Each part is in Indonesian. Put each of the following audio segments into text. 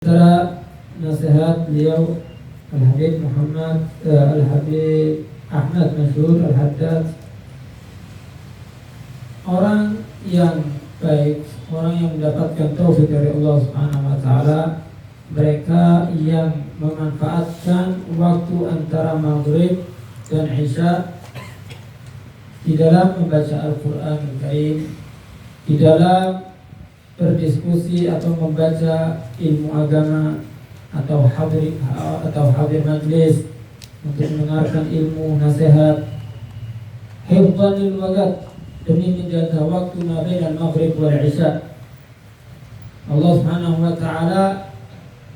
Antara nasihat beliau Al-Habib Al-Habib Ahmad Masyhur Al-Haddad, orang yang baik, orang yang mendapatkan taufik dari Allah Subhanahu wa taala, mereka yang memanfaatkan waktu antara maghrib dan isya di dalam membaca Al-Quran Al-Karim, di dalam berdiskusi atau membaca ilmu agama, atau hadir majlis untuk mendengarkan ilmu nasihat, hifdzanil waqt, demi menjaga waktu bainal maghrib wal isya. Allah Subhanahu wa taala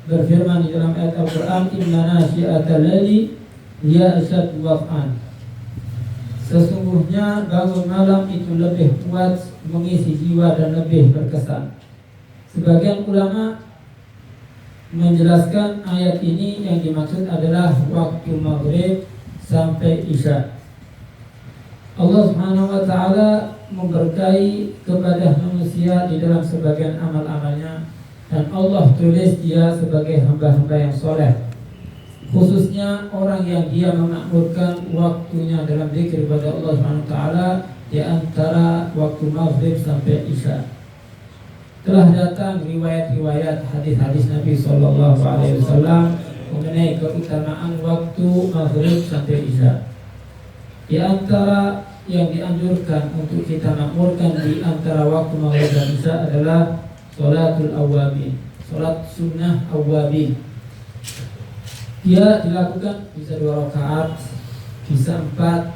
berfirman di dalam ayat Al-Quran, inna nasyi'atal laili hiya asyaddu wat'an. Sesungguhnya bangun malam itu lebih kuat mengisi jiwa dan lebih berkesan. Sebagian ulama menjelaskan ayat ini yang dimaksud adalah waktu maghrib sampai isya. Allah Subhanahu wa taala memberkahi kepada manusia di dalam sebagian amal-amalnya, dan Allah tulis dia sebagai hamba-hamba yang soleh, khususnya orang yang dia memakmurkan waktunya dalam zikir kepada Allah Subhanahu wa taala di antara waktu maghrib sampai isya. Telah datang riwayat-riwayat hadis-hadis Nabi sallallahu alaihi wasallam mengenai keutamaan waktu maghrib sampai isya. Di antara yang dianjurkan untuk kita makmurkan di antara waktu maghrib dan isya adalah sholatul awwabin, sholat sunnah awwabin. Dia dilakukan bisa 2 rakaat, bisa 4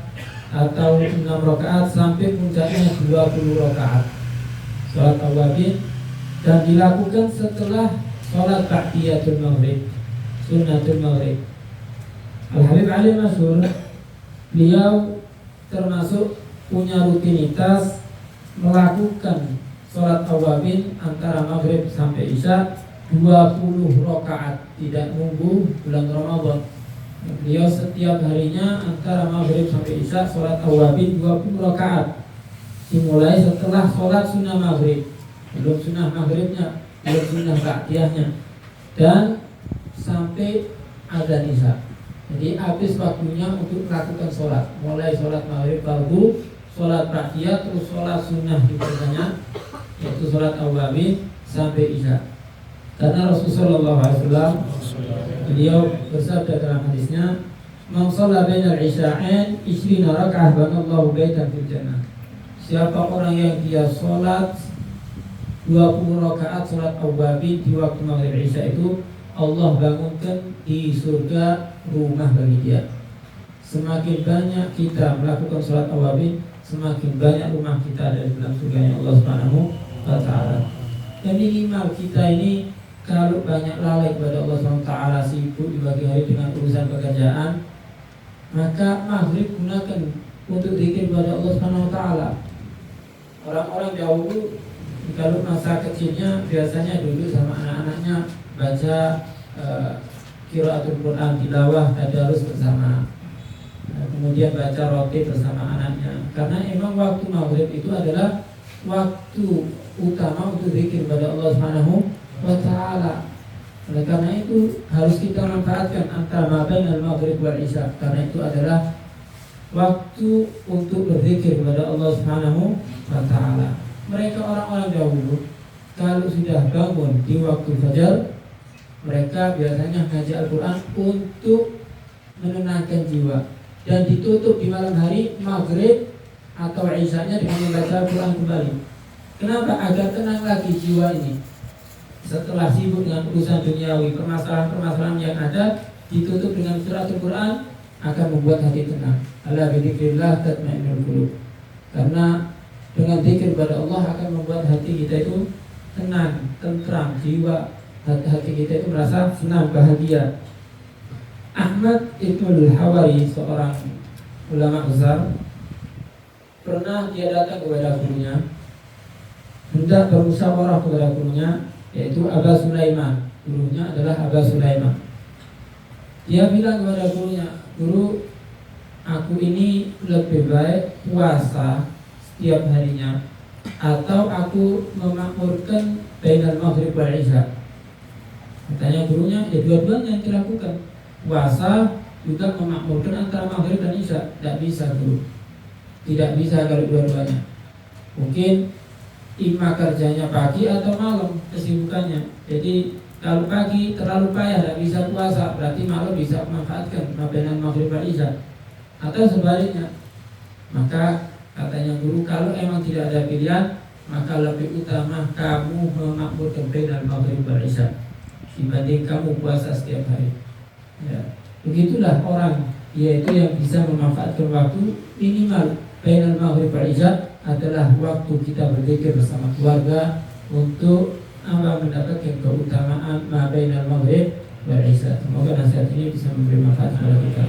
atau 6 rakaat sampai puncaknya 20 rakaat. Sholat awwabin, dan dilakukan setelah sholat tahiyatul maghrib, sunnatul maghrib. Al-Habib Ali Masyhur, beliau termasuk punya rutinitas melakukan sholat awwabin antara maghrib sampai isya 20 rakaat, tidak nunggu bulan Ramadan. Beliau setiap harinya antara maghrib sampai isya sholat awwabin 20 rakaat, dimulai setelah sholat sunnah maghrib, belum sunnah maghribnya, belum sunnah ba'diyahnya, dan sampai azan isya. Jadi habis waktunya untuk melakukan sholat, mulai sholat maghrib fardu, sholat ba'diyah, terus sholat sunnah di berikutnya, yaitu sholat awwabin sampai isya. Karena Rasulullah SAW, beliau bersabda dalam hadisnya, man shalla bainal isya'ain 20 raka'ah banallahu baitan fil jannah. Siapa orang yang dia sholat 20 rakaat sholat awwabin di waktu maghrib isya, itu Allah bangunkan di surga rumah bagi dia. Semakin banyak kita melakukan sholat awwabin, semakin banyak rumah kita ada di dalam surganya Allah Subhanahu wa taala. Dan minimal kita ini kalau banyak lalai kepada Allah Subhanahu wa taala, sibuk di pagi hari dengan urusan pekerjaan, maka maghrib gunakan untuk zikir kepada Allah Subhanahu wa taala. Orang-orang dahulu kalau masa kecilnya biasanya duduk sama anak-anaknya baca qiraatul Quran, tilawah, tadarus bersama, kemudian baca roti bersama anaknya. Karena emang waktu maghrib itu adalah waktu utama untuk zikir kepada Allah Subhanahu wa taala. Oleh karena itu harus kita manfaatkan antara bainal maghrib wal isya, karena itu adalah waktu untuk berzikir kepada Allah Subhanahu wa taala. Mereka orang-orang dahulu kalau sudah bangun di waktu fajar, mereka biasanya ngaji Al-Quran untuk menenangkan jiwa, dan ditutup di malam hari maghrib atau isyanya dengan membaca Al-Quran kembali. Kenapa? Agar tenang lagi jiwa ini. Setelah sibuk dengan urusan duniawi, permasalahan-permasalahan yang ada, ditutup dengan surat Al-Quran akan membuat hati tenang. Ala bidzikrillah tatma'innul qulub. Karena dengan zikir kepada Allah akan membuat hati kita itu tenang, tentram, jiwa hati kita itu merasa senang, bahagia. Ahmad Ibnul Hawari, seorang ulama besar, pernah dia datang kepada gurunya, hendak bermusyawarah kepada gurunya, yaitu Aba Sulaiman. Gurunya adalah Aba Sulaiman. Dia bilang kepada gurunya, guru, aku ini lebih baik puasa setiap harinya, atau aku memakmurkan bainal maghrib wal isya. Katanya gurunya, ya dua-duanya yang dilakukan. Puasa juga memakmurkan antara maghrib dan isya. Tidak bisa guru, tidak bisa kalau dua-duanya. Mungkin imma kerjanya pagi atau malam kesibukannya. Jadi kalau pagi terlalu payah tidak bisa puasa, berarti malam bisa memanfaatkan mabenan maghrib dan isya. Atau sebaliknya. Maka katanya guru, kalau emang tidak ada pilihan, maka lebih utama kamu memakmurkan bainal maghrib wal isya dibanding kamu puasa setiap hari. Ya, begitulah orang, yaitu yang bisa memanfaatkan waktu minimal bainal maghrib wal isya adalah waktu kita berzikir bersama keluarga untuk mendapatkan keutamaan ma bainal maghrib wal isya. Semoga nasihat ini bisa memberi manfaat kepada kita.